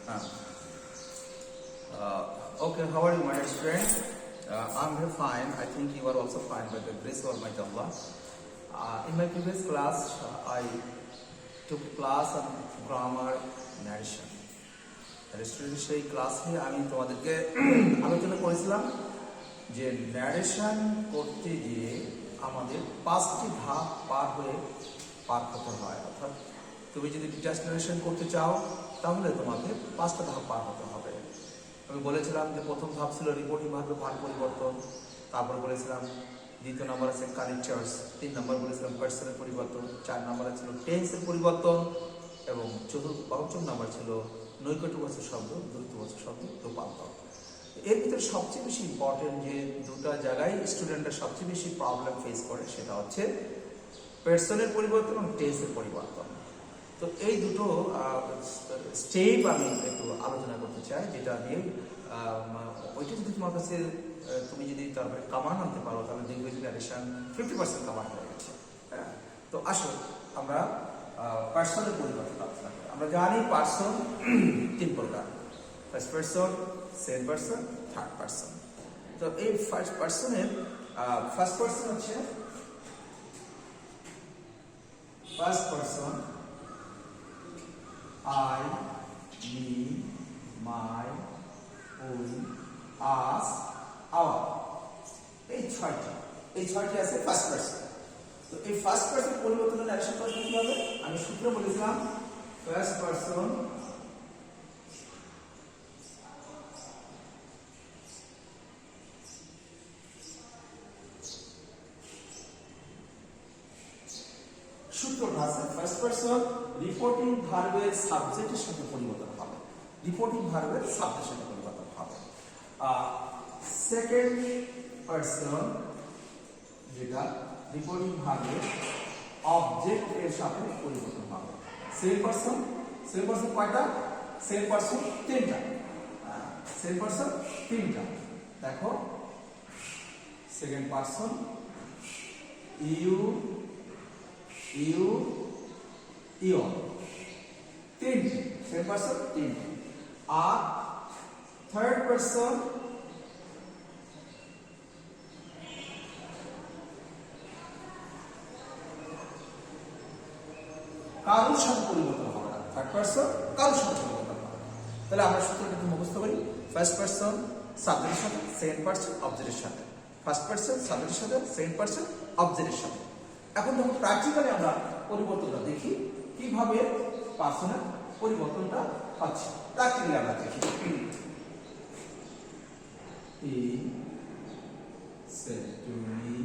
Okay, how are you, my dear student? I'm very fine. I think you are also fine by the grace of Almighty Allah. In my previous class, I took a class on grammar narration. Student সেই ক্লাসে আমি তোমাদেরকে আলোচনা করেছিলাম যে narration করতে গিয়ে আমাদের 5টি ধাপ পার হতে হয়। অর্থাৎ তুমি যদি ডিটাচ ন্যারেশন করতে চাও তাহলে তোমাকে 5টা ধাপ পার হতে হবে। আমি বলেছিলাম যে প্রথম ধাপ ছিল রিপোর্টিং ভার্বে ভাগ পরিবর্তন, তারপর বলেছিলাম দ্বিতীয় নাম্বার আছে কানেক্টরস, 3 নাম্বার বলেছিলাম পার্সনের পরিবর্তন, 4 নাম্বারে ছিল টেন্সের পরিবর্তন এবং পঞ্চম নাম্বার ছিল নৈকট্যবাচক শব্দ দ্রুতবাচক শব্দ রূপান্তর। এর ভিতরে সবচেয়ে বেশি ইম্পর্টেন্ট যে দুটো জায়গায় স্টুডেন্টরা সবচেয়ে বেশি প্রবলেম ফেস করে সেটা হচ্ছে পার্সনের পরিবর্তন এবং টেন্সের পরিবর্তন। তো এই দুটো স্টেপ আমি একটু আলোচনা করতে চাই, যেটা দিয়ে ওইটা যদি তোমার কাছে তুমি যদি তারপরে কামান আনতে পারো তাহলে দেখবে যে ন্যারেশন 50% কামান হয়ে গেছে। হ্যাঁ, তো আসো আমরা পার্সনের পরিবর্তন আলোচনা করি। আমরা জানি পার্সন 3 প্রকার, first person, second person, third person. তো এই ফার্স্ট পার্সনের ফার্স্ট পার্সন হচ্ছে first person I, me, my, we, us, our। এই ছয়টি আছে ফার্স্ট পার্সন। তো এই ফার্স্ট পার্সন পরিবর্তনের অ্যাকশন করতে কি হবে? আমি সূত্র বলেছিলাম ফার্স্ট পার্সন সূত্রটা আছে ফার্স্ট পার্সন রিপোর্টিং ভার্বের সাবজেক্টের সাথে পরিবর্তন হবে, রিপোর্টিং ভার্বের সাবজেক্টের সাথে পরিবর্তন হবে। সেকেন্ড পার্সন যেটা রিপোর্টিং ভার্বের অবজেক্ট এর সাথে পরিবর্তন হবে। সেকেন্ড পার্সন কয়টা? সেকেন্ড পার্সন 3টা। সেকেন্ড পার্সন 3টা। দেখো সেকেন্ড পার্সন ইউ, তিনটি সেকেন্ড পার্সন 3টি। আর থার্ড পার্সন কারোর সাথে পরিবর্তন হবে না, থার্ড পার্সন কারোর সাথে পরিবর্তন হবে না। তাহলে আমরা সূত্রটা একটু মুখস্থ করি। ফার্স্ট পার্সন সাবজেক্টের সাথে, সেকেন্ড পার্সন অবজেক্টের সাথে। ফার্স্ট পার্সন সাবজেক্টের সাথে, সেকেন্ড পার্সন অবজেক্টের সাথে। এখন যখন প্র্যাকটিক্যালি আমরা পরিবর্তনটা দেখি কিভাবে পার্সনের পরিবর্তনটা হচ্ছে, প্র্যাকটিক্যালি আমরা দেখি। He said to me,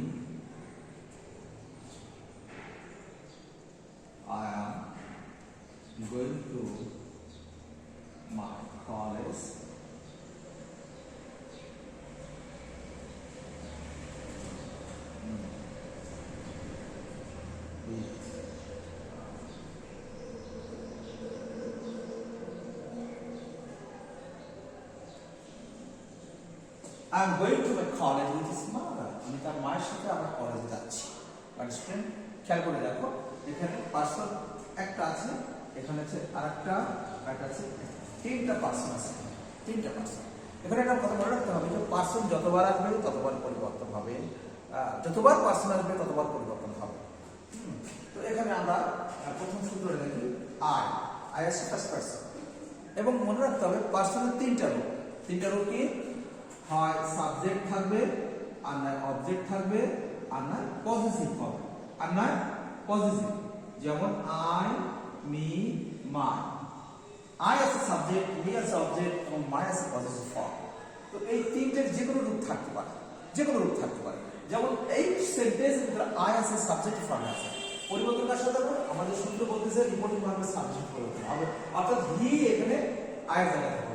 I am going to my college I am going to my college with his mother. আমি তার মায়ের সাথে আমার কলেজে যাচ্ছি। আন্ডারস্ট্যান্ড? খেয়াল করে দেখো এখানে পার্সন একটা আছে, এখানে আছে আরেকটা আছে, 3টা পার্সন আছে, 3টা পার্সন। এখানে একটা কথা মনে রাখতে হবে যে পার্সন যতবার আসবে ততবার পরিবর্তন হবে, যতবার পার্সন আসবে ততবার পরিবর্তন হবে। তো এখানে আমরা প্রথম সূত্রটা দেখি আই আছে ফার্স্ট পার্সন, এবং মনে রাখতে হবে পার্সনের 3টা রূপ। 3টা রূপ কি? হয় সাবজেক্ট থাকবে, আর নয় অবজেক্ট থাকবে, আর নয় পজিটিভ হবে, আর নয় পজিটিভ। যেমন আই, মি, মাই। আই আছে সাবজেক্ট, মি আছে অবজেক্ট এবং মাই আছে পজিটিভ ফর্ম। তো এই 3টের যে কোনো রূপ থাকতে পারে, যে কোনো রূপ থাকতে পারে। যেমন এই সেন্টেন্সের ভিতরে আই আছে সাবজেক্ট ফর্মে আছে, পরিবর্তন কার সাথে হবে? আমাদের সূত্র বলতেছে রিপোর্টিং ভার্বের সাবজেক্ট পরিবর্তন হবে, অর্থাৎ হি এখানে আয়ের জায়গায় থাকবে।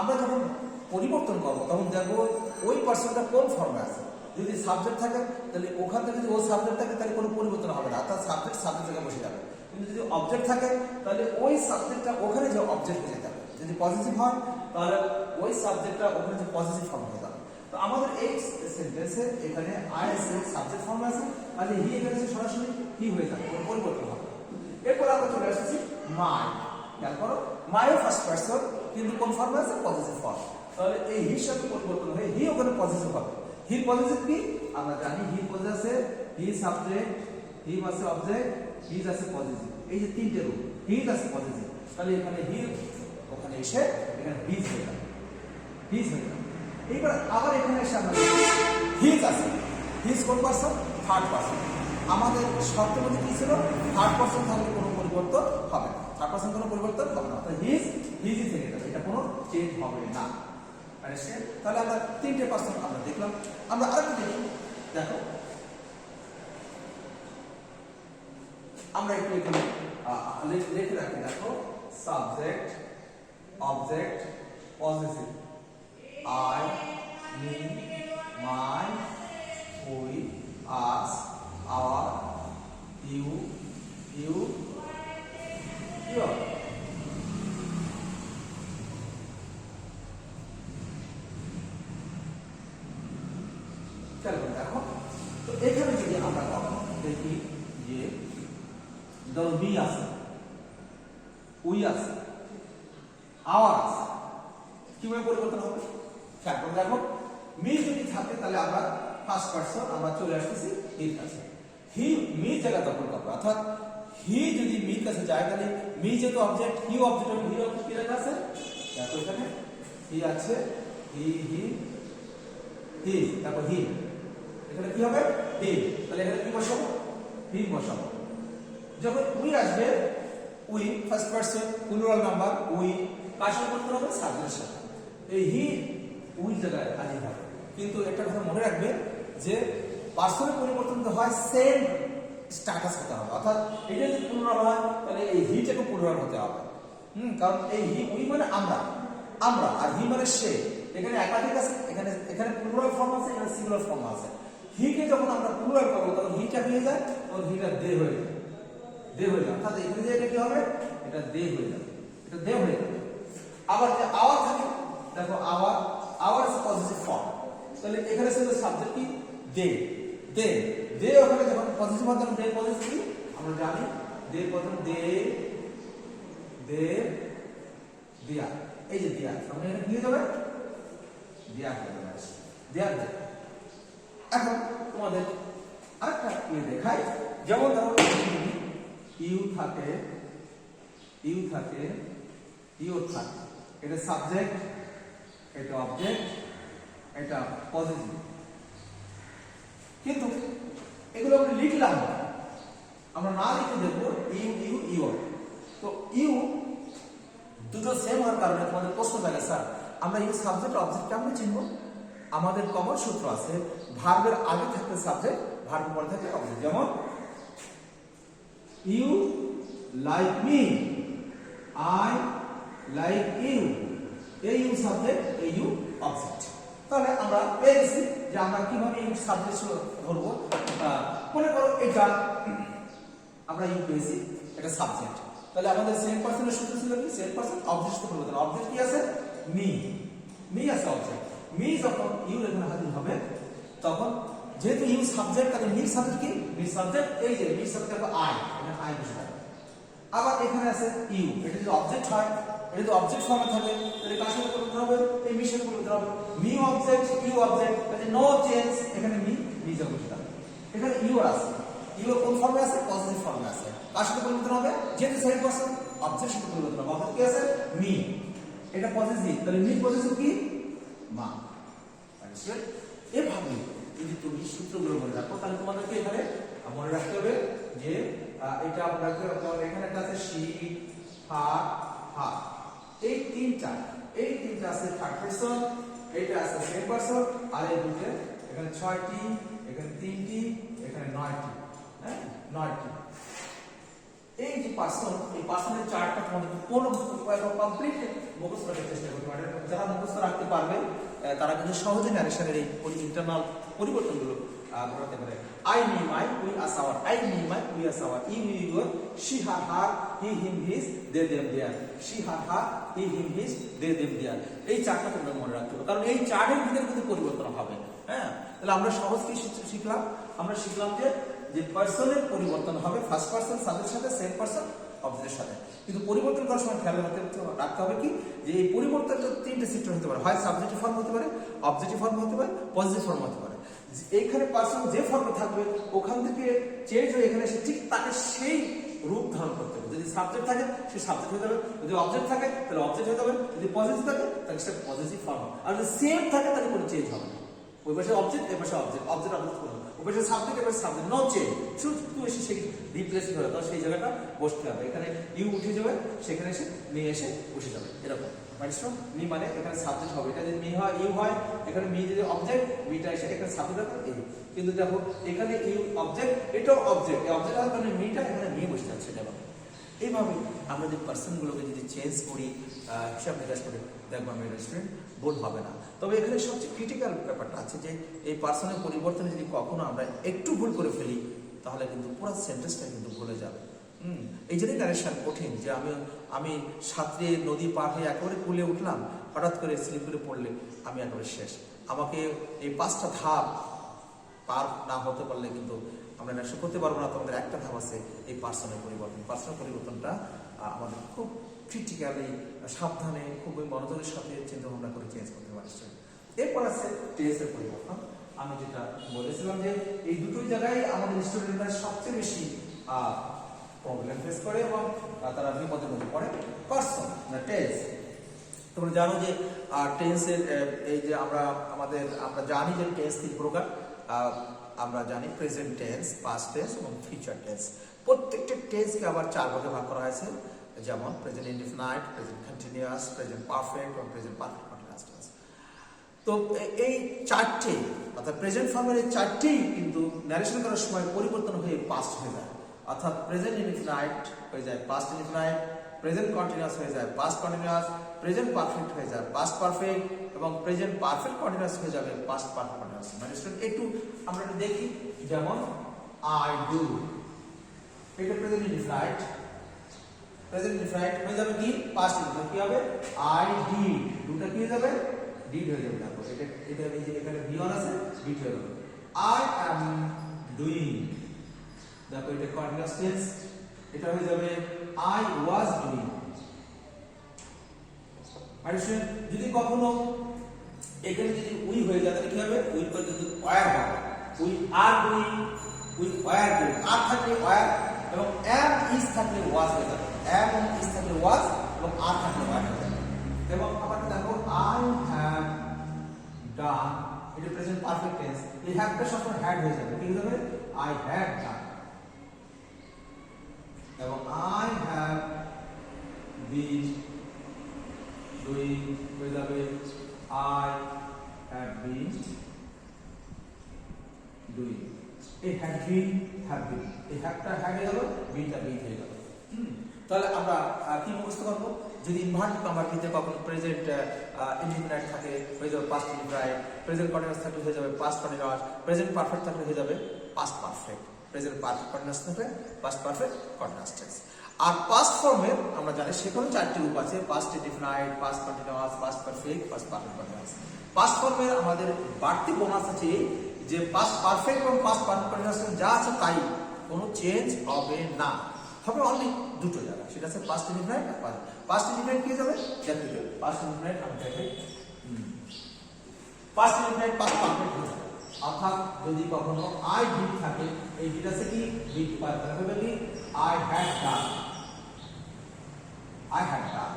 আমরা যখন পরিবর্তন করবো তখন দেখবো ওই পার্সনটা কোন ফর্মে আছে। যদি সাবজেক্ট থাকে তাহলে ওখান থেকে যদি ও সাবজেক্ট থাকে তাহলে কোনো পরিবর্তন হবে না, অর্থাৎ সাবজেক্ট জায়গায় বসে যাবে। কিন্তু যদি অবজেক্ট থাকে তাহলে ওই সাবজেক্টটা ওখানে যে অবজেক্ট হয়ে যাবে। যদি পজিটিভ হয় তাহলে ওই সাবজেক্টটা ওখানে যে পজিটিভ ফর্ম হয়ে যাবে। তো আমাদের এই সেন্টেন্সে এখানে আই আছে সাবজেক্ট ফর্মে আছে, তাহলে হি এখানে সরাসরি হি হয়ে যাবে, কোনো পরিবর্তন হবে। এরপর আমরা চলে আসছি মাই। খেয়াল করো মাইও ফার্স্ট পারসন কিন্তু কোন ফর্মে আছে পজিটিভ ফর্ম তাহলে এই হির সাথে পরিবর্তন হয়ে হি ওখানে পজিটিভ হবে হি পজিটিভ কি আমরা জানি হি পজিটিভ আছে হি সাবজেক্ট হি আছে অবজেক্ট হি আছে পজিটিভ এই যে তিনটে রূপ হি আছে পজিটিভ তাহলে এখানে হি ওখানে এসে এখানে হিজ হয়ে যাবে হিজ হয়ে যাবে এইবার আবার এখানে এসে আমরা হিজ আছে হিজ কোন পারসন থার্ড পারসন আমাদের শর্তের মধ্যে কি ছিল থার্ড পারসন থাকলে কোনো পরিবর্তন হবে না থার্ড পারসন কোনো পরিবর্তন হবে না তাই হিজই থেকে যাবে এটা কোনো চেঞ্জ হবে না তাহলে আমরা তিনটে পারসন আমরা দেখলাম আমরা আরেকটা দেখি দেখো আমরা একটু এখানে লিখে রাখি দেখো subject object positive I, me, my, we, us, our, you, your. চলো দেখো তো এখানে যদি আমরা দেখি যে ধরো বি আছে উই আছে আওয়ার আছে কিভাবে পরিবর্তন হবে তারপর দেখো মি যদি থাকে তাহলে আমরা ফার্স্ট পারসন আমরা চলে আসতেছি হির কাছে হি মি জায়গা দখল করবে অর্থাৎ হি যদি মি কাছে যায় তাহলে মি যেহেতু অবজেক্ট হি অবজেক্ট হবে হি অবজেক্ট কি লেখা আছে দেখো এখানে হি আছে হি তারপর হি এখানে কি হবে হি তাহলে এখানে কি বসাবো হি বসাবো যখন উই আসবে we first person plural number we কার সাথে করতে হবে সাবজেক্টের সাথে এই হি উই জায়গায় হাজির হবে কিন্তু একটা কথা মনে রাখবে যে পার্সনের পরিবর্তন হয় সেম স্ট্যাটাস হতে হবে অর্থাৎ এটা যদি প্লুরাল হয় তাহলে এই হিটাকে প্লুরাল হতে হবে কারণ এই হি উই মানে আমরা আর হি মানে সে এখানে একাধিক আছে এখানে প্লুরাল ফর্ম আছে এখানে সিঙ্গুলার ফর্ম আছে হি কে যখন আমরা প্লুরাল করব তখন হিটা হয়ে যায় তখন হিটা দে হয়ে যায় অর্থাৎ এখানে যে এটা কি হবে এটা দে হয়ে যাবে এটা দে হয়ে যাবে আবার যে আওয়ার থাকে দেখো আওয়ার ইজ পজিটিভ ফর্ম তাহলে এখানে ছিল সাবজেক্ট কি দে ওখানে যখন পজিটিভ হয় তখন দে পজিটিভ কি আমরা জানি দে প্রথম দে দিয়া এই যে দিয়া আমরা এখানে কি যাবে দিয়া হয়ে যাবে দিয়া এখন তোমাদের আরেকটা দেখাই যেমন ধরো ইউ থাকে এটা সাবজেক্ট এটা অবজেক্ট এটা পজিটিভ কিন্তু এগুলো আমরা লিখলাম আমরা না লিখে দেখবো ইউ তো ইউ দুটো সেম হওয়ার কারণে তোমাদের প্রশ্ন থাকে স্যার আমরা ইউ সাবজেক্ট অবজেক্ট কেমন চিনব আমাদের কমন সূত্র আছে ভার্বের আগে থাকবে সাবজেক্ট ভার্বের পরে থাকবে অবজেক্ট যেমন you like me I like you এই ইউ সাবজেক্ট এই ইউ অবজেক্ট তাহলে আমরা পেয়ে গেছি যে আমরা কিভাবে ইউ সাবজেক্ট ধরবো মনে করো এটা আমরা ইউ পেয়েছি এটা সাবজেক্ট তাহলে আমাদের সেম পারসনের সূত্র ছিল কি সেম পারসন অবজেক্ট পরিবর্তন অবজেক্ট কি আছে মি আছে অবজেক্ট মি যখন ইউ এখানে হাজির হবে তখন যেহেতু ইউ সাবজেক্ট তাহলে মি সাবজেক্ট কি মি সাবজেক্ট এই যে মি সাবজেক্ট আই এখানে আই বসে যাবে আবার এখানে আছে ইউ এটা যদি অবজেক্ট হয় এটা যদি অবজেক্ট ফর্মে থাকে তাহলে কার সাথে পরিবর্তন হবে এই মি সাথে পরিবর্তন হবে মি অবজেক্ট ইউ অবজেক্ট তাহলে নো চেঞ্জ এখানে মি যা বসে যাবে এখানে ইউ আছে ইউ কোন ফর্মে আছে পজিটিভ ফর্মে আছে কার সাথে পরিবর্তন হবে যেহেতু সেম পারসন অবজেক্ট সাথে পরিবর্তন হবে অবজেক্ট কি আছে মি এটা পজিটিভ তাহলে মি পজিটিভ কি মা এভাবে যদি তুমি সূত্রগুলো মনে রাখো তাহলে তোমাদেরকে এখানে মনে রাখতে হবে যে এটা আমরা এখানে একটা আছে শি হা এই তিনটা আছে থার্ড পারসন এইটা আছে সেকেন্ড পারসন আর এই দুটো এখানে 6টি এখানে 3টি এখানে 9টি হ্যাঁ 9টি এই যে পারসন এই পারসনের চার্টটা তোমাদের পুরো কমপ্লিট মুখস্থ রাখার চেষ্টা করতে পারবে যারা মুখস্থ রাখতে পারবে তারা কিন্তু সহজে ন্যারেশনের এই ইন্টারনাল পরিবর্তনগুলো ঘটাতে পারে I me my we us our I me my we us our you your she her he him his they them their she her he him his they them their এই চারটা তোমরা মনে রাখতে হবে কারণ এই চার্টের ভিতরে কিন্তু পরিবর্তন হবে হ্যাঁ তাহলে আমরা সহজ কি শিখলাম আমরা শিখলাম যে পার্সনের পরিবর্তন হবে ফার্স্ট পারসন সাবজেক্টের সাথে সেম পারসন অবজেক্টের সাথে। কিন্তু পরিবর্তন করার সময় খেয়াল রাখতে হবে কি, যে এই পরিবর্তনটা তিনটে সেক্টর হতে পারে, হয় সাবজেক্টিভ ফর্ম হতে পারে, অবজেক্টিভ ফর্ম হতে পারে, পজিটিভ ফর্ম হতে পারে। এইখানে পার্সন যে ফর্মে থাকবে ওখান থেকে চেঞ্জ হয়ে এখানে এসে ঠিক তাকে সেই রূপ ধারণ করতে হবে। যদি সাবজেক্ট থাকে সে সাবজেক্ট হয়ে যাবে, যদি অবজেক্ট থাকে তাহলে অবজেক্ট হয়ে যাবে, যদি পজিটিভ থাকে তাহলে সে পজিটিভ ফর্ম, আর যদি সেম থাকে তাহলে কোনো চেঞ্জ হবে না। ওই পাশে অবজেক্ট, এ পাশে অবজেক্ট, অবজেক্ট অবজেক্ট করবে, ওই পাশে সাবজেক্ট, এ পাশে সাবজেক্ট, নো চেঞ্জ, শুধু এসে সেই রিপ্লেস হয়ে যাবে, সেই জায়গাটা বসতে হবে। এখানে ইউ উঠে যাবে, সেখানে এসে মি এসে বসে যাবে, এরকম। মি মানে এখানে সাবজেক্ট হবে, এটা যদি মি হয় ইউ হয়, এখানে মি যদি অবজেক্ট, মিটা এসে এখানে সাবজেক্ট হবে ইউ। কিন্তু দেখো এখানে ইউ অবজেক্ট, এটাও অবজেক্ট, এই অবজেক্ট হবে মানে মিটা এখানে মি বসে যাচ্ছে, এটা এইভাবে আমরা যে পার্সনগুলোকে যদি চেঞ্জ করি, হিসাব নিকাশ করি, দেখবো আমি স্টুডেন্ট বোর্ড হবে না। তবে এখানে সবচেয়ে ক্রিটিক্যাল ব্যাপারটা আছে যে এই পার্সনের পরিবর্তনে যদি কখনো আমরা একটু ভুল করে ফেলি তাহলে কিন্তু পুরো সেন্টেন্সটা কিন্তু ভুলে যাবে। এই জন্যই নারেশন কঠিন, যে আমি সাঁতরে নদী পার হয়ে একেবারে কুলে উঠলাম, হঠাৎ করে স্লিপ করে পড়লে আমি একেবারে শেষ। আমাকে এই 5টা ধাপ পার না হতে পারলে কিন্তু আমরা নারেশন করতে পারবো না। তোমাদের একটা ধাপ আছে এই পার্সনের পরিবর্তন। পার্সনের পরিবর্তনটা আমাদের খুব ক্রিটিক্যালি, সাবধানে, খুবই মনোযোগের সাথে চিন্তা ভাবনা করে চেঞ্জ করতে পারছে। এরপর আছে টেন্সের পরিবর্তন। আমি যেটা বলেছিলাম যে এই দুটো জায়গায় আমাদের স্টুডেন্টরা সবচেয়ে বেশি প্রবলেম ফেস করে এবং তারা বিপদের মধ্যে পড়ে। পার্সন না টেন্স, তোমরা জানো যে টেন্সের এই যে আমরা জানি যে টেন্স 3 প্রকার। আমরা জানি প্রেজেন্ট টেন্স, পাস্ট টেন্স এবং ফিউচার টেন্স। প্রত্যেকটা টেন্সকে আবার 4 ভাগে ভাগ করা হয়েছে, যেমন present indefinite, present continuous, present perfect এবং প্রেজেন্ট পারফেক্ট কন্টিনিউয়াস টেন্স। তো এই 4টে অর্থাৎ প্রেজেন্ট ফর্মের এই 4টেই কিন্তু ন্যারেশন করার সময় পরিবর্তন হয়ে পাস্ট হয়ে যায়। অর্থাৎ প্রেজেন্ট ইনডিফিনাইট হয়ে যায় পাস্ট ইনডিফিনাইট, প্রেজেন্ট কন্টিনিউয়াস হয়ে যায় পাস্ট কন্টিনিউয়াস, প্রেজেন্ট পারফেক্ট হয়ে যায় পাস্ট পারফেক্ট এবং প্রেজেন্ট পারফেক্ট কন্টিনিউয়াস হয়ে যাবে পাস্ট পারফেক্ট কন্টিনিউয়াস। মানে একটু আমরা একটু দেখি, যেমন আই ডু, এটা প্রেজেন্ট ইনডিফিনাইট, প্রেজেন্ট ইনডিফিনাইট হয়ে যাবে কি পাস্ট ইনডিফিনাইট, কি হবে আই ডিড, দুটো কি হয়ে যাবে ডিড হয়ে যাবে। দেখো এটা এই যে এখানে বি অন আছে, ডিড হয়ে যাবে। আই অ্যাম ডুইং, দেখো এটা কন্টিনিউয়াস টেন্স, এটা হয়ে যাবে আই ওয়াজ ডুইং। আর যদি কখনো এখানে যদি উই হয়ে যায় তাহলে কি হবে, উই পর কিন্তু ওয়্যার হবে, we are doing, we were doing, are থাকলে ওয়্যার এবং অ্যাম ইজ থাকলে ওয়াজ হয়ে যাবে, অ্যাম এবং ইজ থাকলে ওয়াজ এবং আর থাকলে ওয়্যার হয়ে যাবে। এবং আবার দেখো আই হ্যাভ ডান, এটা প্রেজেন্ট পারফেক্ট টেন্স, এই হ্যাভটা সবসময় হ্যাড হয়ে যাবে, কি হয়ে যাবে আই হ্যাড ডান। এবং আই হ্যাভ বিন ডুইং হয়ে যাবে আই হ্যাভ বিন ডুইং। এই হ্যাড বিন, হ্যাভ বিন, এই হ্যাভটা হ্যাড হয়ে গেল, বিনটা বিন হয়ে গেল। তাহলে আমরা কি মুখস্থ করবো, যদি ইনভার্টেড কমার ভিতরে কখনো প্রেজেন্ট ইনডিফিনাইট থাকে হয়ে যাবে পাস্ট ইনডিফিনাইট, প্রেজেন্ট কন্টিনিউয়াস থাকলে হয়ে যাবে পাস্ট কন্টিনিউয়াস, প্রেজেন্ট পারফেক্ট থাকলে হয়ে যাবে past perfect, present perfect continuous থাকলে পাস্ট পারফেক্ট কন্টিনিউয়াস টেন্স। আর পাস্ট ফর্মের আমরা জানি সেখানে 4টি রূপ আছে, past indefinite, past continuous, past perfect, past perfect continuous. Past ফর্মের আমাদের বাড়তি বোনাস আছে যে পাস্ট পারফেক্ট এবং পাস্ট পারফেক্ট কন্টিনিউয়াস যা আছে তাই, কোনো চেঞ্জ হবে না, হবে অনলি দুটো জায়গা, সেটা আছে পাস্ট ইনডিফিনাইট আর পাস্ট ইনডিফিনাইট কি যাবে দেখো, পাস্ট ইনডিফিনাইট আমি দেখাই, পাস্ট ইনডিফিনাইট পাস্ট পারফেক্ট হয়ে যাবে। অর্থাৎ যদি কখনো আই ডিড থাকে, এই ডিড আছে কি ডিড পারফেক্ট হবে কি I had done, I had done.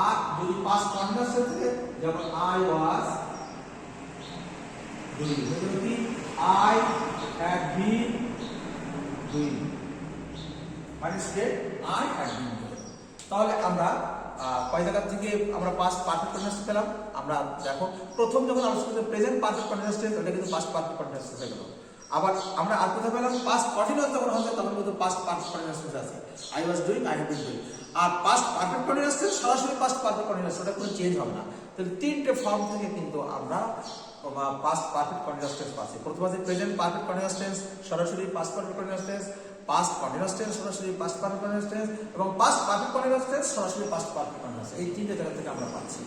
আর যদি পাস্ট কন্টিনিউয়াস থাকে, যেমন আই ওয়াজ ডুইং, হয়ে যাবে কি আই হ্যাড বিন ডুইং, মানে state I had been doing. তাহলে আমরা কয় জায়গা থেকে আমরা পাস্ট পারফেক্ট কন্টিনিউয়াস পেলাম, আমরা দেখো প্রথম যখন আলোচনা করতে প্রেজেন্ট পারফেক্ট কন্টিনিউয়াস টেন্স, ওটা কিন্তু পাস্ট পারফেক্ট কন্টিনিউয়াস টেন্স হয়ে গেল। আবার আমরা আর কোথায় পেলাম পাস্ট কন্টিনিউয়াস যখন হবে তখন কিন্তু পাস্ট পারফেক্ট কন্টিনিউয়াস টেন্স আছে, I was doing, I have been doing. আর পাস্ট পারফেক্ট কন্টিনিউয়াস টেন্স সরাসরি পাস্ট পারফেক্ট কন্টিনিউয়াস, ওটা কোনো চেঞ্জ হবে না। তাহলে 3টে ফর্ম থেকে কিন্তু আমরা পাস্ট পারফেক্ট কন্টিনিউয়াস টেন্স পাচ্ছি। প্রথম আছে প্রেজেন্ট পারফেক্ট কন্টিনিউয়াস টেন্স, সরাসরি past perfect continuous tense, past continuous tense সরাসরি পাস্ট পারফেক্ট কন্টিনিউয়াস টেন্স এবং পাস্ট পারফেক্ট কন্টিনিউয়াস টেন্স সরাসরি পাস্ট পারফেক্ট কন্টিনিউয়াস। এই 3টে জায়গা থেকে আমরা পাচ্ছি।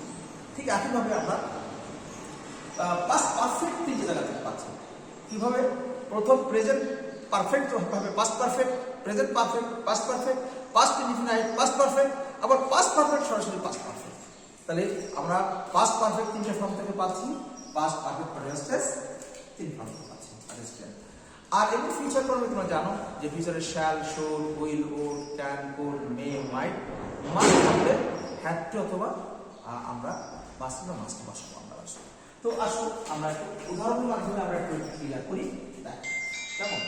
ঠিক একইভাবে আমরা পাস্ট পারফেক্ট 3টে জায়গা থেকে পাচ্ছি। কিভাবে? প্রথম প্রেজেন্ট পারফেক্ট হবে past perfect, present perfect past perfect, past indefinite, past perfect, আবার পাস্ট পারফেক্ট সরাসরি পাস্ট পারফেক্ট। তাহলে আমরা পাস্ট পারফেক্ট তিনটে ফর্ম থেকে পাচ্ছি, পাস্ট পারফেক্ট প্রেজেন্ট টেন্স তিন ফর্ম থেকে পাচ্ছি। আর এমনি ফিউচার ফর্মে তোমরা জানো যে ফিউচারে shall, should, will, would, can, could, may, might, must থাকলে হ্যাড টু অথবা আমরা মাস্ট বা মাস্ট বসাবো আমরা বসাবো। তো আসো আমরা একটু উদাহরণের মাধ্যমে আমরা একটু ক্লিয়ার করি, দেখ কেমন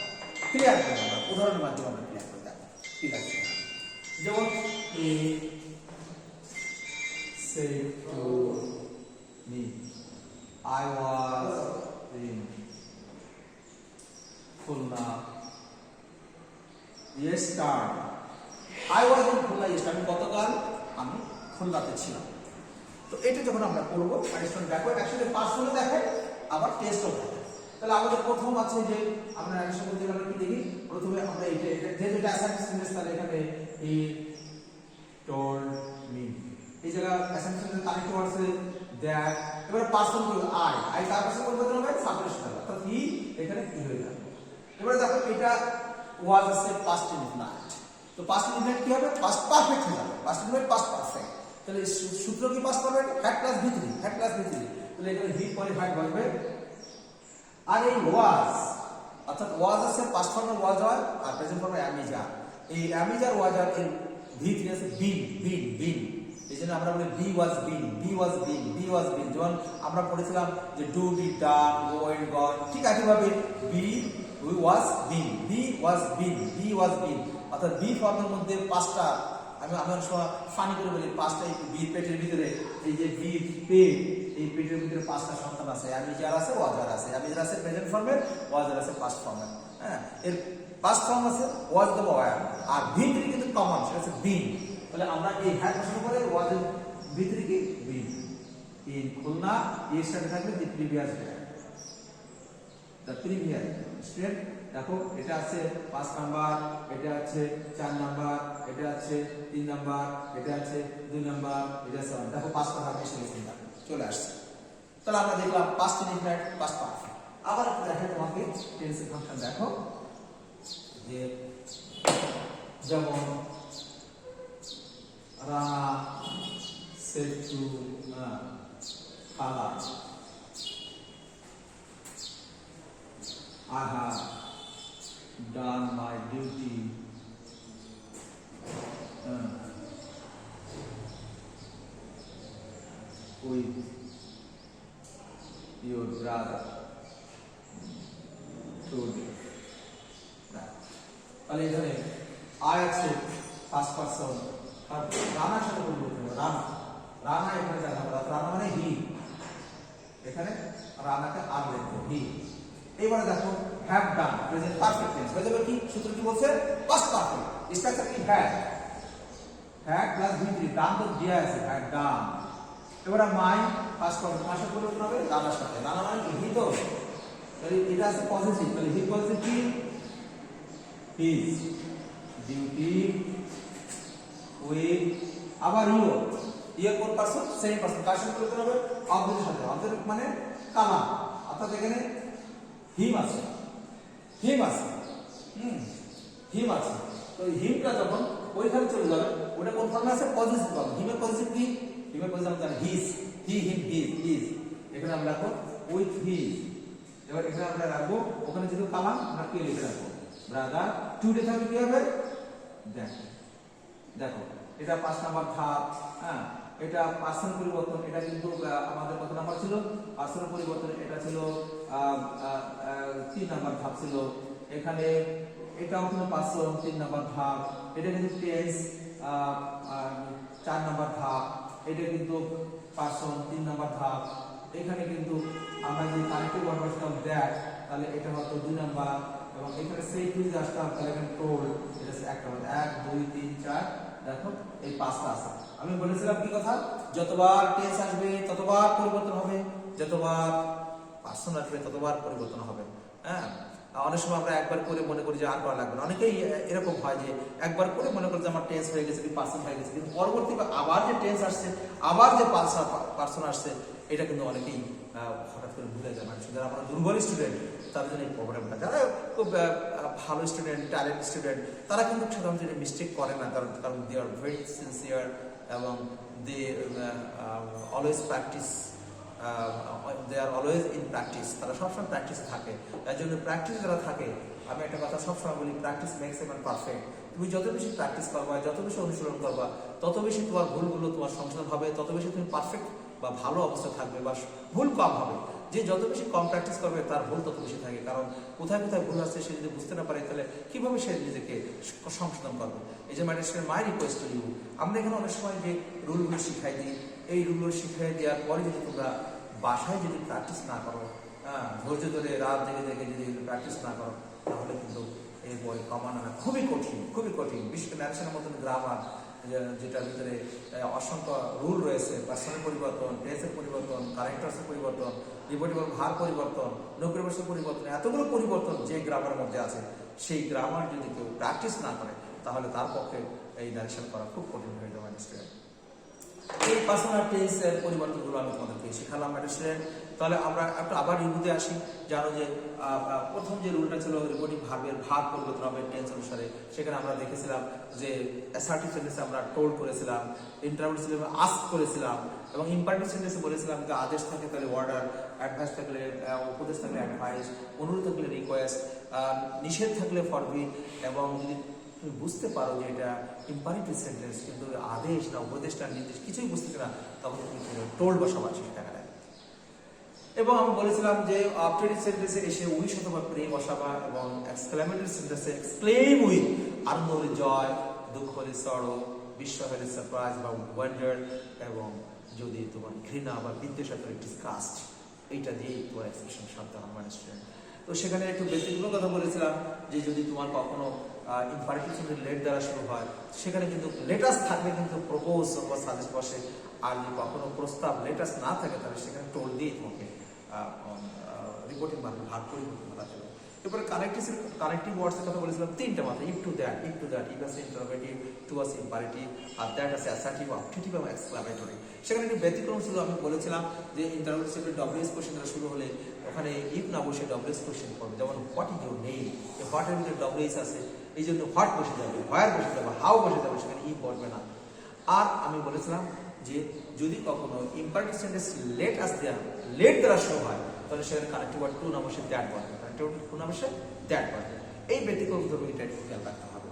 ক্লিয়ার করি আমরা উদাহরণের মাধ্যমে আমরা ক্লিয়ার করি, দেখ ঠিক আছে। যেমন হি said to me I was in Khulna yesterday. I was in Khulna yesterday. আমি গতকাল আমি খুলনাতে ছিলাম। তো এটা যখন আমরা করব অ্যাডিশনাল দেখো অ্যাকচুয়ালি পার্সোনাল দেখে আবার টেস্টও দেখে। তাহলে আমাদের প্রথম আছে যে আমরা অ্যাডিশন করতে গেলে কি দেখি, প্রথমে আমরা এটা যেটা অ্যাসাইনমেন্ট তাহলে এখানে হি told me, এই জায়গা অ্যাসাইনমেন্টের কানেক্ট আছে দ্যাট। এবারে পার্সন করব আই কার পাশে পরিবর্তন হবে সাবজেক্ট হবে, অর্থাৎ হি এখানে কি হয়ে যাবে। এবারে দেখো এটা ওয়াজ আছে পাস্ট ইনডিফিনাইট, তো পাস্ট ইনডিফিনাইট কি হবে পাস্ট পারফেক্ট হয়ে যাবে, পাস্ট ইনডিফিনাইট পাস্ট পারফেক্ট। তাহলে সূত্র কি past perfect had plus ভি3, had plus ভি3, তাহলে এখানে হি পরে হ্যাড বসবে। আর এই ওয়াজ অর্থাৎ ওয়াজ আছে পাস্ট ফর্মে ওয়াজ হয় আর প্রেজেন্ট ফর্মে অ্যামিজার, এই অ্যামিজার ওয়াজ আর এর ভি3 আছে বিন বিন বিন, এই জন্য আমরা বলি be was been, be was been, be was been. যেমন আমরা পড়েছিলাম যে do, did, done, go and gone, ঠিক একইভাবে be was been, be was been, be was been, অর্থাৎ বি ফর্মের মধ্যে পাঁচটা আমি আমার সময় ফানি করে বলি পাঁচটা বি পেটের ভিতরে, এই যে বি পেট, এই পেটের ভিতরে পাঁচটা সন্তান আছে, অ্যামিজার আছে, ওয়াজার আছে, অ্যামিজার আছে প্রেজেন্ট ফর্মের, ওয়াজার আছে পাস্ট ফর্মের। হ্যাঁ, এর পাস্ট ফর্ম আছে ওয়াজ দ্য ওয়ার, আর ভি3 কিন্তু কমন, সেটা হচ্ছে বিন। তাহলে আমরা এই হ্যাড বসানোর পরে ওয়াজের ভি3 কি বিন। ইন খুলনা এর সাথে থাকবে the previous day, the previous student. দেখো এটা আছে 5 নাম্বার, এটা আছে 4 নাম্বার, এটা আছে 3 নাম্বার, এটা আছে 2 নাম্বার, এটা আছে 1। দেখো পাঁচটা ভাগ এসে গেছে, চলে আসছে। তাহলে আমরা দেখলাম পাস্ট ইনডিফিনাইট, পাস্ট পারফেক্ট। আবার একটু দেখো তোমাকে টেন্সের ফাংশন দেখো, যে যেমন রানা said to খালা I have done my duty with your brother today. তাহলে এখানে I আছে ফার্স্ট পারসন, আর রানার সাথে পরিবর্তন হবে, রানা রানা এখানে দেখা হবে, রানা মানে হি, এখানে রানাকে আর লিখবো হি। এবারে দেখো have done present perfect tense হয়ে যাবে কি, সূত্র কি বলছে পাস্ট পারফেক্ট, স্ট্রাকচার কি হ্যাড, হ্যাড প্লাস ভি3, ডান তো দেয়া আছে হ্যাড ডান। এবারে মাই ফার্স্ট ফর্ম মাসের পরিবর্তন হবে রানার সাথে, রানা মানে হি, তো তাহলে এটা আছে পজিটিভ, তাহলে হি পজিটিভ কি হিজ ডিউটি উইথ, আবার ইউ কোন পারসন সেম পারসন, কার সাথে পরিবর্তন হবে অবজেক্টের সাথে, অবজেক্ট মানে কালাম, অর্থাৎ এখানে হিম আছে, হিম আছে, হিম আছে। তো হিমটা যখন ওইখানে চলে যাবে ওটা কোন ফর্মে আছে পজিটিভ ফর্ম, হিমের পজিটিভ কি, হিমের পজিটিভ আমরা জানি হিজ, হি হিম হিজ হিজ, এখানে আমরা রাখবো উইথ হিজ। এবার এখানে আমরা রাখবো ওখানে যেহেতু কালাম আমরা কে লিখে রাখবো ব্রাদার, টুডে থাকবে কি হবে দেখো, দেখো এটা 5 নাম্বার ধাপ। হ্যাঁ, এটা পার্সন পরিবর্তন, এটা কিন্তু আমাদের কত নাম্বার ছিল পার্সন পরিবর্তন, এটা ছিল 3 নাম্বার ধাপ ছিল। এখানে এটাও কিন্তু পার্সন 3 নাম্বার ধাপ, এটা কিন্তু টেন্স 4 নাম্বার ধাপ, এটা কিন্তু পার্সন 3 নাম্বার ধাপ। এখানে কিন্তু আমরা যে কানেক্টিভ ওয়ার্ড বসাতাম দ্যাট, তাহলে এটা হতো 2 নাম্বার, এবং এখানে সেই টু যে আসতাম তাহলে এখানে টোল, এটা একটা 1 2 3 4, দেখো এই 5টা আছে। আমি বলেছিলাম কি কথা, যতবার টেন্স আসবে ততবার পরিবর্তন হবে, যতবার পার্সন আসবে ততবার পরিবর্তন হবে। হ্যাঁ, অনেক সময় আমরা একবার করে মনে করি যে আর করা লাগবে না, অনেকেই এরকম হয় যে একবার করে মনে করি যে আমার টেন্স হয়ে গেছে, পার্সন হয়ে গেছে, কিন্তু পরবর্তী আবার যে টেন্স আসছে, আবার যে পার্সন আসছে, এটা কিন্তু অনেকেই হঠাৎ করে ভুলে যায়। মানুষ যারা আমরা দুর্বল স্টুডেন্ট তাদের জন্য এই প্রবলেমটা, যারা খুব ভালো স্টুডেন্ট, ট্যালেন্ট স্টুডেন্ট, তারা কিন্তু সাধারণত এটা মিস্টেক করে না, কারণ দে আর ভেরি সিনসিয়ার এবং they always practice, they are always in practice, তারা সবসময় প্র্যাকটিসে থাকে। তার জন্য প্র্যাকটিস যারা থাকে, আমি একটা কথা সবসময় বলি, practice makes a man perfect. তুমি যত বেশি প্র্যাকটিস করবা, যত বেশি অনুশীলন করবা, তত বেশি তোমার ভুলগুলো তোমার সংশোধন হবে, তত বেশি তুমি পারফেক্ট বা ভালো অবস্থায় থাকবে, বা ভুল কম হবে। যে যত বেশি কম প্র্যাকটিস করবে তার ভুল তত বেশি থাকে, কারণ কোথায় কোথায় ভুল আছে সে যদি বুঝতে না পারে, তাহলে কিভাবে সে নিজেকে সংশোধন করবে। এই যে মাই রিকোয়েস্ট টু ইউ, আমরা এখানে অনেক সময় যে রুলগুলো শিখাই দিই, এই রুলগুলো শিখাই দেওয়ার পরে যদি তোমরা বাসায় যদি প্র্যাকটিস না করো, ধৈর্য ধরে রাত জেগে জেগে যদি প্র্যাকটিস না করো, তাহলে কিন্তু এই বই কমানোটা খুবই কঠিন, খুবই কঠিন। বিশেষ করে ন্যারেশনের মতন গ্রামার, যেটার ভিতরে অসংখ্য রুল রয়েছে, পার্সনের পরিবর্তন, টেন্সের পরিবর্তন, কারেক্টার্সের পরিবর্তন, রিপোর্টেবল ভার পরিবর্তন, নৌকরিবর্ষের পরিবর্তন, এতগুলো পরিবর্তন যে গ্রামারের মধ্যে আছে, সেই গ্রামার যদি কেউ প্র্যাকটিস না করে, তাহলে তার পক্ষে এই ন্যারেশন করা খুব কঠিন হয়ে যাবে। এই পার্সোনাল টেন্সের পরিবর্তনগুলো আমি তোমাদেরকে শিখালাম স্টুডেন্ট। তাহলে আমরা একটা আবার রিভিউতে আসি। জানো যে প্রথম যে রুলটা ছিল রিপোর্টিং ভার্বের ভাগ পরিবর্তন হবে টেন্স অনুসারে, সেখানে আমরা দেখেছিলাম যে অ্যাসার্টিভ সেন্টেন্সে আমরা টোল্ড করেছিলাম, ইন্টারভিউ আস্ক করেছিলাম, এবং ইম্পারেটিভ সেন্টেন্সে বলেছিলাম যে আদেশ থাকে তাহলে অর্ডার, অ্যাডভাইস থাকলে উপদেশ থাকলে অ্যাডভাইস, অনুরোধ থাকলে রিকোয়েস্ট, নিষেধ থাকলে ফরবিড, এবং যদি তুমি বুঝতে পারো যে এটা ইম্পারেটিভ সেন্টেন্স কিন্তু আদেশ না উপদেশ না নির্দেশ কিছুই বুঝতে না, তখন তুমি টোল্ড বসাবাস টাকা নেয়। এবং আমি বলেছিলাম যে অবজেক্টিভ সেন্টেন্সে এসে উইশ অথবা প্রে বসাবা, এবং এক্সক্লেমেটরি সেন্টেন্সে এক্সক্লেম উইথ, আনন্দ হলে জয়, দুঃখ হলে সরো, বিস্ময় হলে সারপ্রাইজ বা ওয়ান্ডার, এবং যদি তোমার ঘৃণা বা বিদ্বেষ হলে ডিসকাস্ট, এইটা দিয়েই তোমার এক্সপ্রেশন শব্দ আমার স্টুডেন্ট। তো সেখানে একটু ব্যক্তিগত কথা বলেছিলাম যে যদি তোমার কখনো ইম্পারেটিভ সেন্টেন্স লেট দ্বারা শুরু হয়, সেখানে কিন্তু লেটাস থাকলে কিন্তু প্রপোজ বা সাজেস্ট বসে, আর যদি কখনো প্রস্তাব লেটাস না থাকে, তাহলে সেখানে টোল দিয়ে তোমাকে রিপোর্টিং ভাগ পরিবর্তন করা যাবে। এরপরে কানেক্টিভ ওয়ার্ডসের কথা বলেছিলাম তিনটা মাত্রা, ইফ টু দ্যাট, ইফ আছে ইন্টারোগেটিভ, টু আছে ইম্পারেটিভ, আর দ্যাট আছে অ্যাসার্টিভ, অবজেক্টিভ এবং এক্সক্লামেটরি। সেখানে একটি ব্যতিক্রম ছিল, আমি বলেছিলাম যে ইন্টারোগেটিভ ডব্লিউএস কোশ্চেন শুরু হলে ওখানে ইফ না বসে ডব্লিউএস কোশ্চেন করবে, যেমন হোয়াট ইজ ইউর নেম, এই হোয়াটের ভিতরে ডব্লিউএস আছে, এই জন্য হোয়াট বসে যাবে, হোয়ার বসে যাবে, হাউ বসে যাবে, সেখানে ইফ বসবে না। আর আমি বলেছিলাম যে যদি কখনো ইম্পারেটিভ সেন্টেন্স লেট দ্বারা শুরু হয়, তাহলে সেখানে কানেক্টিভ ওয়ার্ড টু না বসে দ্যাট বসবে, কানেক্টিভ ওয়ার্ড টু না বসে দ্যাট বসবে। এই ব্যতিক্রম ধরবে, এটা একটু খেয়াল রাখতে হবে।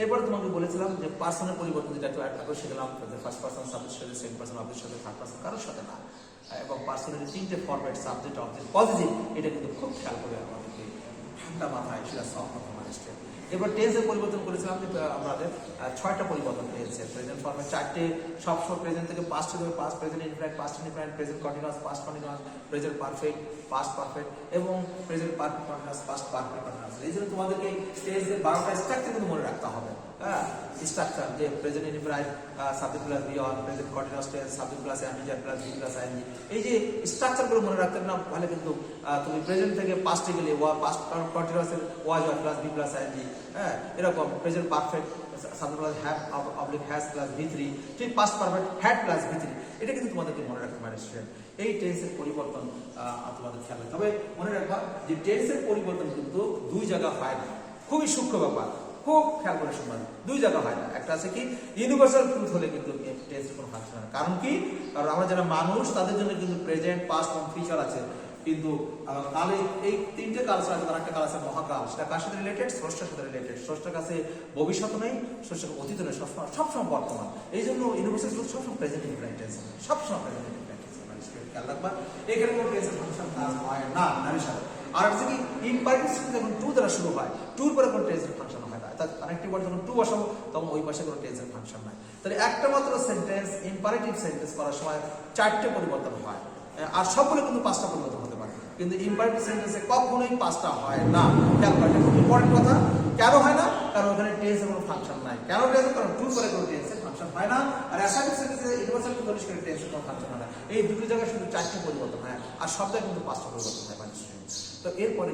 এরপরে তোমাকে বলেছিলাম যে পার্সনের পরিবর্তন যেটা একটু একটা করে শিখলাম, ফার্স্ট পার্সন সাবজেক্ট সাথে, সেকেন্ড পার্সন অবজেক্ট সাথে, থার্ড পার্সন কারোর সাথে না, এবং পার্সনের তিনটে ফরম্যাট, সাবজেক্ট, অবজেক্ট, পজিটিভ, এটা কিন্তু খুব খেয়াল করে আমাদেরকে ঠান্ডা মাথায় সেটা সলভ করতে হবে। এবার টেন্সের পরিবর্তন করেছিলাম যে আমাদের 6টা পরিবর্তন টেন্সের, প্রেজেন্ট ফর্মে 4টে, সবসময় প্রেজেন্ট থেকে পাস্ট হবে, past present infinite, past indefinite, present continuous, past continuous, present perfect, past perfect, এবং present perfect continuous, past perfect continuous. এই জন্য তোমাদেরকে টেন্সের 12টা স্ট্রাকচার কিন্তু মনে রাখতে হবে। হ্যাঁ, স্ট্রাকচার যে present indefinite, subject plus V one, present continuous tense, subject plus am is are plus B plus I N G, এই যে স্ট্রাকচারগুলো মনে রাখতে না তাহলে কিন্তু তুমি প্রেজেন্ট থেকে পাস্টে গেলে পাস্ট কন্টিনিউয়াসের was plus B plus I N G, হ্যাঁ, এরকম present perfect subject plus have oblique has plus ভি3, ঠিক পাস্ট পারফেক্ট হ্যাড প্লাস ভি3, এটা কিন্তু তোমাদেরকে মনে রাখতে পারে স্টুডেন্ট। এই টেন্সের পরিবর্তন তোমাদের খেয়াল রাখতে হবে। মনে রাখবা যে টেন্সের পরিবর্তন কিন্তু দুই জায়গা হয় না, খুবই সূক্ষ্ম ব্যাপার, খুব খেয়াল করে শুনবেন, দুই জায়গা হয় না। একটা আছে কি ইউনিভার্সাল ট্রুথ হলে কিন্তু টেন্সের কোনো ফাংশন হয় না। কারণ কি? কারণ আমরা যারা মানুষ তাদের জন্য কিন্তু প্রেজেন্ট, পাস্ট এবং ফিউচার আছে, কিন্তু কালে এই তিনটে কাল আছে, তার একটা কাল আছে মহাকাল, সেটা কার সাথে রিলেটেড? স্রষ্টার সাথে রিলেটেড। স্রষ্টার কাছে ভবিষ্যৎ নেই, স্রষ্টার অতীত নেই, সবসময় বর্তমান। এই জন্য ইউনিভার্সাল ট্রুথ সবসময় প্রেজেন্ট ইনফিনিট টেন্স, সবসময় প্রেজেন্ট ইনফিনিট টেন্স। খেয়াল রাখবা, এখানে কোনো টেন্সের ফাংশন কাজ হয় না নারীর সাথে। আর হচ্ছে কি ইম্পারেটিভ সেন্টেন্স যখন টু দ্বারা শুরু হয়, টুর পরে কোনো টেন্সের ফাংশন হয় না। অর্থাৎ কানেক্টিভ ওয়ার্ড যখন টু বসাবো তখন ওই পাশে কোনো টেন্সের ফাংশন নাই। তাহলে একটা মাত্র সেন্টেন্স ইম্পারেটিভ সেন্টেন্স করার সময় 4টে পরিবর্তন হয়, আর সবগুলো কিন্তু 5টা পরিবর্তন হতে পারে, কিন্তু ইম্পারেটিভ সেন্টেন্সে কখনোই 5টা হয় না। খেয়াল করা খুব ইম্পর্টেন্ট কথা। কেন হয় না? কারণ ওখানে টেন্সের কোনো ফাংশন নাই। কেন টেন্স? কারণ টু পরে কোনো টেন্সের ফাংশন হয় না। আর অ্যাসার্টিভ সেন্টেন্সে ইউনিভার্সাল ট্রুথ করে টেন্সের কোনো ফাংশন হয় না। এই দুটো জায়গায় শুধু 4টে পরিবর্তন হয়, আর সব জায়গায় কিন্তু 5টা পরিবর্তন হয়। তো এরপরে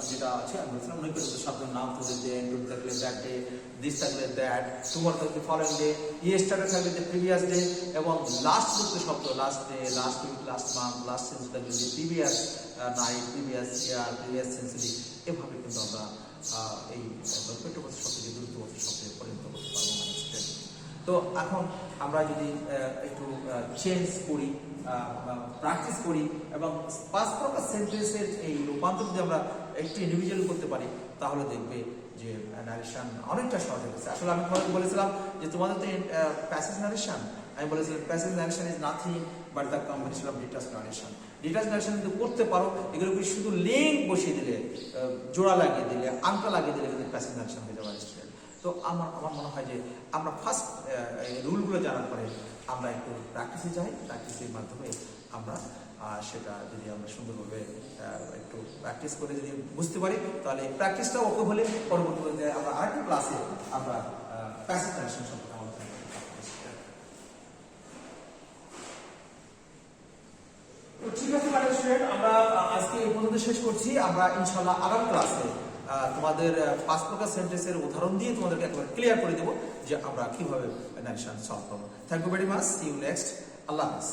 যেটা আছে আমি বলছিলাম নৈকট্য শব্দের নাম টুডে ডে, টুডে থাকলে দ্যাট ডে, দিস থাকলে দ্যাট, টুমরো থাকলে ফলোইং ডে, ইয়েস্টারডে থাকলে দ্য প্রিভিয়াস ডে, এবং লাস্ট যুক্ত শব্দ last day, last week, last month, last century থাকলে the previous night, previous year, previous century. এভাবে কিন্তু আমরা এই নৈকট্যবাচক শব্দকে দ্রুতবাচক শব্দে পরিণত করতে পারবো মানে স্টুডেন্ট। তো এখন আমরা যদি একটু চেঞ্জ করি, প্র্যাকটিস করি এবং পাঁচ প্রকার সেন্টেন্সের এই রূপান্তর যদি আমরা একটু ইন্ডিভিজুয়াল করতে পারি, তাহলে দেখবে যে নারেশন অনেকটা সহজ হয়ে গেছে। আসলে আমি তোমাদের বলেছিলাম যে তোমাদের তো প্যাসেজ নারেশন, আমি বলেছিলাম passage narration is nothing but the combination of detach narration. Detach narration কিন্তু করতে পারো, এগুলোকে শুধু লিঙ্ক বসিয়ে দিলে, জোড়া লাগিয়ে দিলে, আংটা লাগিয়ে দিলে কিন্তু প্যাসেজ নারেশন হয়ে যাবে স্টুডেন্ট। তো আমার মনে হয় যে আমরা ফার্স্ট রুলগুলো জানার পরে আমরা একটু প্র্যাকটিসে যাই, প্র্যাকটিসের মাধ্যমে আমরা সেটা যদি আমরা সুন্দরভাবে একটু প্র্যাকটিস করে যদি বুঝতে পারি, তাহলে প্র্যাকটিসটা ওকে হলে পরবর্তীতে আমরা আরেকটা ক্লাসে আমরা প্যাসেজ নারেশন সম্পর্কে আলোচনা করব। ঠিক আছে ম্যাডাম স্টুডেন্ট, আমরা আজকে এই পর্যন্ত শেষ করছি। আমরা ইনশাআল্লাহ আগামী ক্লাসে তোমাদের পাঁচ প্রকার সেন্টেন্সের উদাহরণ দিয়ে তোমাদেরকে একবার ক্লিয়ার করে দেবো যে আমরা কিভাবে নারেশন সলভ করবো। Thank you very much, see you next. আল্লাহ হাফেজ।